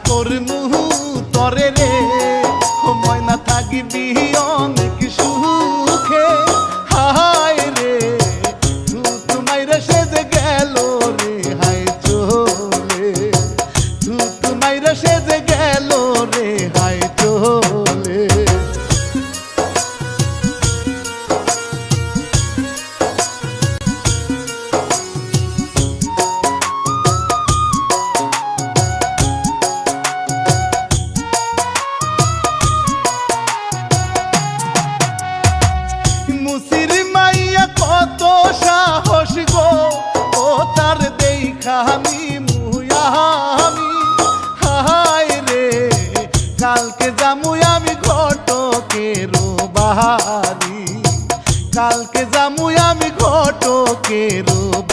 করমু তরে রে ময়না থাকিবি অনেক সুখে হায় রে তোমায় সেজে গেল রে হায় চলে তোমায় সেজে গেল রে হায় চলে মুসির মাইয়া কত সাহস গো ও তার দেখা আমি মুয়ামি হায় রে কালকে যামু আমি ঘটকের বাহারি কালকে যামু আমি ঘটকের